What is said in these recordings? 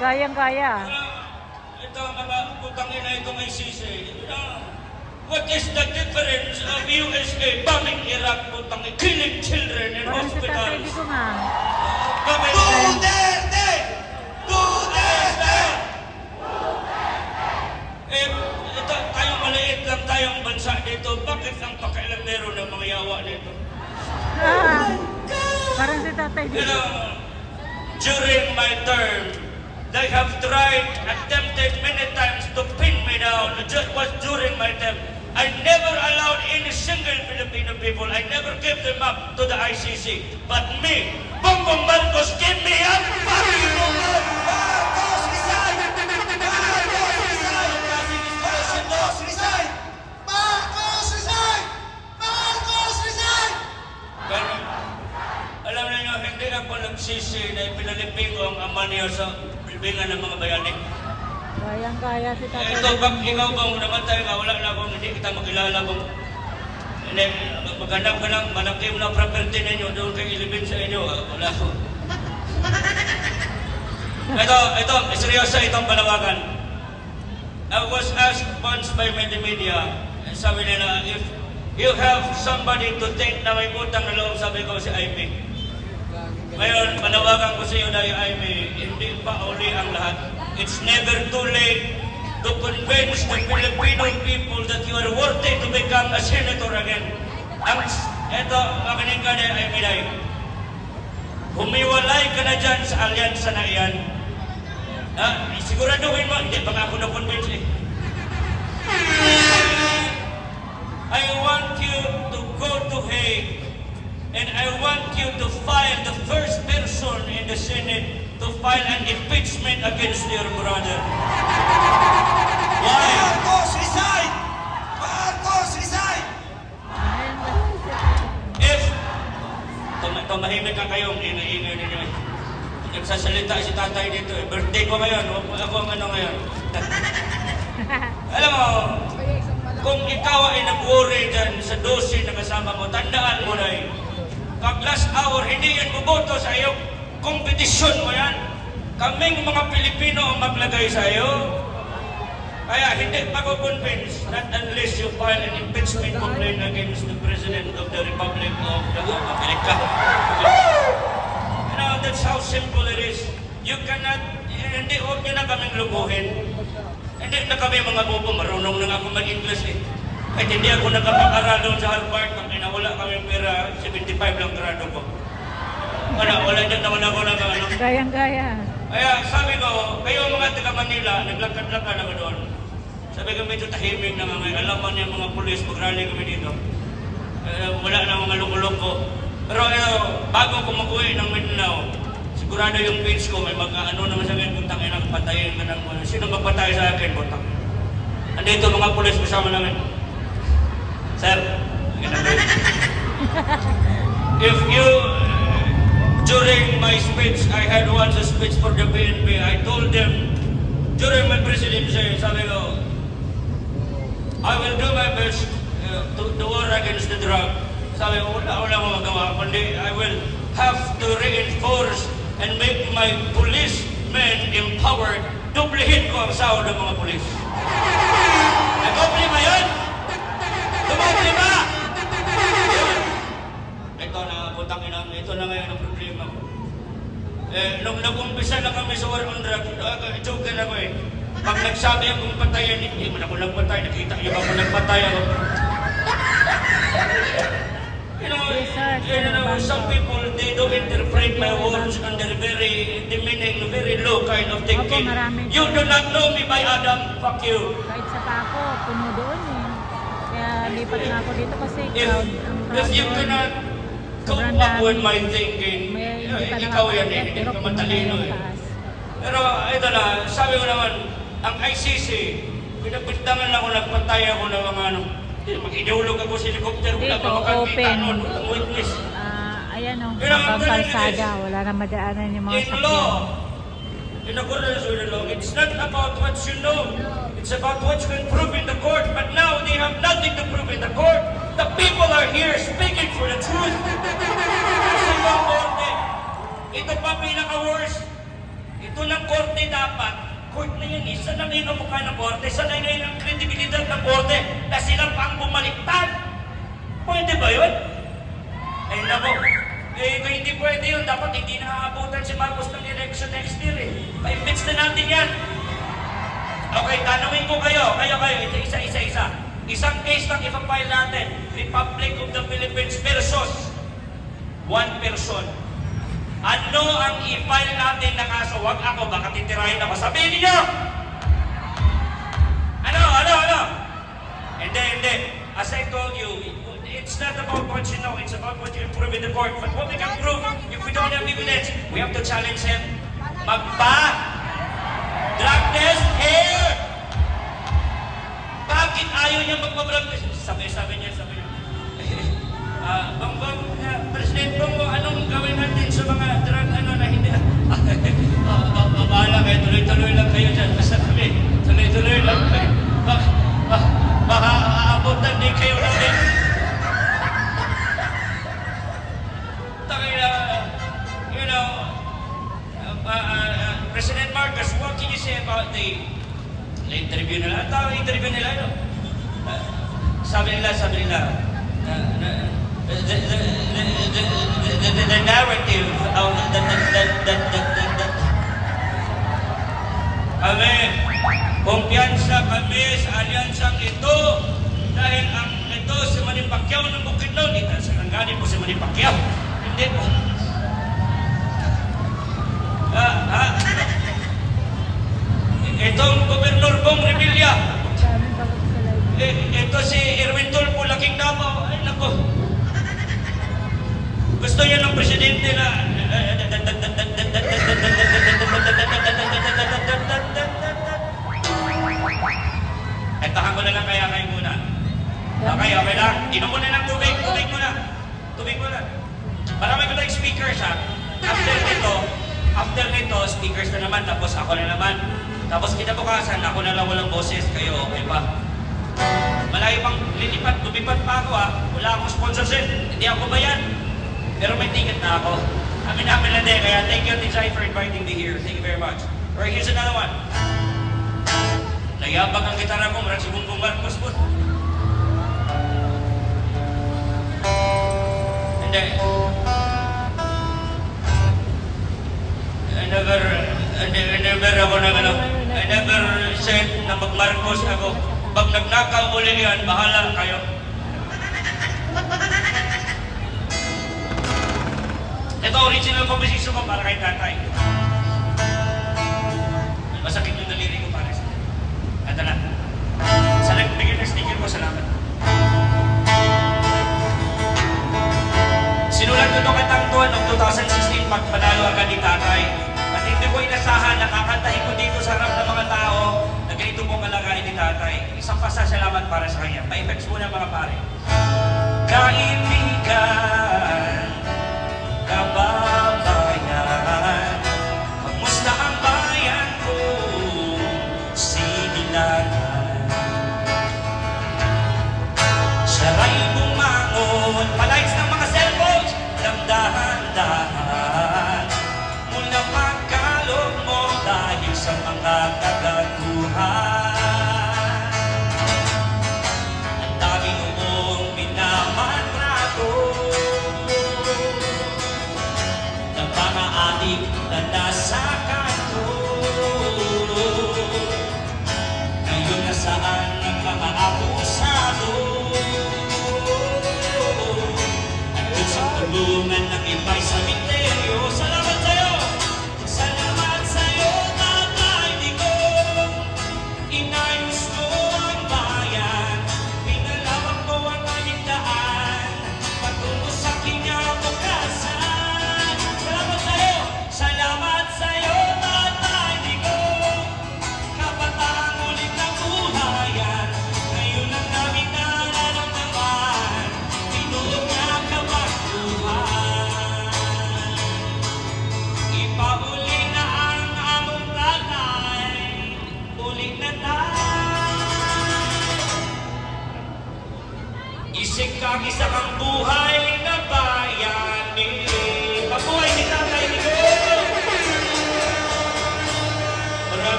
Gayang-gaya. Ito mga putang ina itong ICC. What is the difference of USA bombing Iraq, putang ina, killing children in Parang si Tatay hospitals? Digo nga. Duterte! Duterte! Ito, tayong maliit lang tayong bansa dito. Bakit ang pakailanero ng mga yawa dito? Parang si Tatay You Digo. know, during my term, they have tried, attempted many times to pin me down. It just was during my term. I never allowed any single Filipino people, I never gave them up to the ICC. But me, Bongbong Marcos, give me up! Fuck you, Bongbong! Marcos, resign! Marcos, resign! Marcos, resign! Marcos, resign! Marcos, resign! Pero, alam niyo, hindi ako nagsisi na ipinalipin ko ang ama niyo sa libingan ng mga bayani. Gayang-gaya si Tatay Ito, Digo. pag ikaw bang namatay ka, wala na akong hindi kita makilala kung hindi, maghanap ka ng malaking na property ninyo doon kay ilibin sa inyo. Wala ko. Ito, seryoso itong panawagan. I was asked once by many media, sabi nila, if you have somebody to think na may utang na loob, sabi ko si Amy. Ngayon, panawagan ko sa iyo dahil Amy, hindi pa uli ang lahat. It's never too late to convince the Filipino people that you are worthy to become a senator again. Ito, makinig ka na, Amy Day. Humiwalay ka na dyan sa alyansa na iyan. Siguraduhin mo, hindi pa nga ako na-convince eh. I want you to go to Hague and I want you to file the first person in the Senate to file an impeachment against your brother. Why? Marcos, resign! Marcos, resign! If tumahimik ka kayong ingay-ingay ninyo eh. Nagsasalita si tatay dito eh. Birthday ko ngayon. Ako ang ano ngayon. Alam mo, kung ikaw ay nag-worry dyan sa dosi na kasama mo, tandaan mo na eh. Pag last hour, hindi yan buboto sa iyong kompetisyon mo yan. Kaming mga Pilipino ang maglagay sa iyo. Kaya hindi pa ko convince not unless you file an impeachment complaint against the President of the Republic of America. You know, that's how simple it is. You cannot, hindi, huwag nyo na kaming lubuhin. Hindi na kami mga bobo, marunong na ako mag-English eh. Kahit hindi ako nakapag-aral doon sa Harvard, pag wala kami pera, 75 lang grado ko. Wala dyan naman ako na ano. Gayang-gaya. Kaya sabi ko, kayo mga taga Manila, naglakad-lakad ako doon. Sabi ko, medyo tahimik na mga alaman niya mga pulis, mag-rally kami dito. Wala na mga loko-loko. Pero bago ko mag-uwi ng Mindanao, sigurado yung page ko, may mag-ano naman sa akin, butang ina, patayin ka ng mga. Sino magpatay sa akin, butang? Andito mga pulis kasama namin. Sir, if you, during my speech, I had once a speech for the PNP. I told them, during my presidency, sabi ko, I will do my best to war against the drug. Sabi ko, wala mo magawa, kundi I will have to reinforce and make my policemen empowered. Dublihin ko ang sahod ng mga polis. Nag-obli ba yun? Dumobli ba? Ito na, putang ina, ito na ngayon ang problema ko. Nung nag-umpisa na kami sa war on drugs, joke na ako eh. Pag nagsabi akong patayan, hindi man ako nagpatay, nakita niyo ba ako nagpatay ako? You know, some people, they don't interpret my words under very demeaning, very low kind of thinking. You do not know me by Adam, fuck you. Kahit sa pa ako, puno doon eh. Kaya lipat na ako dito kasi crowd. If you cannot cope up with my thinking, ikaw yan eh, hindi ka matalino eh. Pero ito na, sabi ko naman, ang ICC, pinapintangan ako, nagpatay ako ng mga ano, mag-ideolog ako sa helicopter, wala pa makakita nun, ang witness. Ayan o, mapapalsada, wala na madaanan yung mga sakyan. In accordance with the law, it's not about what you know, it's about what you can prove in the court, but now they have nothing to prove in the court. The people are here speaking for the truth. Ito pa pinaka-worst. Ito Ito ng korte dapat. Court na yan, isa na ngayon ang mukha ng korte, isa na ngayon ang kredibilidad ng korte na sila pang bumaliktad. Pwede ba yun? Ay nako, kung hindi pwede yun, dapat hindi nakakabutan si Marcos ng election next year eh. Pa-impeach na natin yan. Okay, tanungin ko kayo, isa. Isang case lang ipapile natin, Republic of the Philippines versus one person. Ano ang i-file natin na kaso? Wag ako, baka titirahin ako. Sabihin niyo! Ano? Hindi. As I told you, it's not about what you know, it's about what you prove in the court. But what we can prove, if we don't have evidence, we have to challenge him. Drug test here! Bakit ayaw niya magpa-drug test? Sabi niya. President Bongo, anong gawin natin sa mga drug na hindi? Bahala kayo, tuloy-tuloy lang kayo dyan. Basta tuloy-tuloy lang kayo. Baka aabutan din kayo namin. President Marcos, what can you say about the interview nila? Ang tawag interview nila, no? Sabi nila, the narrative of kami, kumpiyansa kami sa alyansang ito dahil ang ito si Manny Pacquiao ng Bukidnon, dito sa Kangani po si Manny Pacquiao. Hindi po. Itong Gobernador Bong Revilla, Daming bagay sa live. ito si Erwin Tulfo, Laking Davao. Ay, nako. Gusto niya ng presidente na... Tahan ko na lang kaya kayo muna. Okay lang. Inom muna ng tubig. Tubig muna. Marami ko tayong speakers, ha. After nito, speakers na naman. Tapos ako na naman. Tapos kinabukasan, ako na lang walang boses. Kayo, okay pa? Malayo pang lumipat pa ako, ha. Wala akong sponsorship. Hindi ako bayan. Pero may ticket na ako. Amin na din. Kaya thank you, Tijay, for inviting me here. Thank you very much. Alright, here's another one. Nayabag ang gitara ko, marang si Bongbong Marcos po. Hindi. I never said na mag-Marcos ako. Pag nagnakaw uli yan, bahala kayo. Ito original composition ko para kay tatay. Masakit yung daliri ko para sa ito na. Sa nagbigay ng sticker ko, salamat. Sinulat ko ito katangtuan noong 2016 pag panalo agad ni tatay. At hindi ko inasahan, nakakantahin ko dito sa harap ng mga tao na ganito pong kalagayan ni tatay. Isang pasasalamat para sa kanya. Pa-effects muna mga pare. Kaibigan, kababayan, kamusta ang bayan ko, sinilangan. Siya'y bumangon, palights ng mga cellphones, damdahan-dahan. Mula pagkalog mo dahil sa mga kagaguhan. Ang dami noong minamantrato ng mga adik na nasa kanto. Ngayon nasaan ang mga akusado? At sa tulungan ng iba'y sa misteryo. Salamat sa'yo! Salamat sa'yo, Tatay Digong!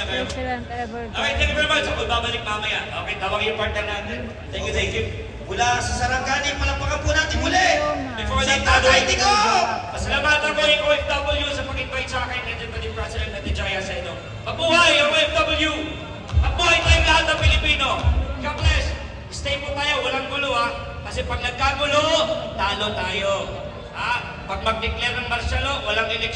kayo. President ever. Okay, thank you very much. Ako babalik mamaya. Okay, tawag yung partner natin. Thank you, thank you. Mula sa Sarangani, palakpakan po natin muli. Before Si that, Tatay Tigo! pasalamatan ko yung OFW sa pag-invite sa akin at yung President na Jaya sa ito. Mabuhay ang OFW! Mabuhay tayong lahat ng Pilipino! God bless! Stay po tayo, walang gulo ha. Kasi pag nagkagulo, talo tayo. Ha? Pag mag-declare ng martial law, walang eleksyon.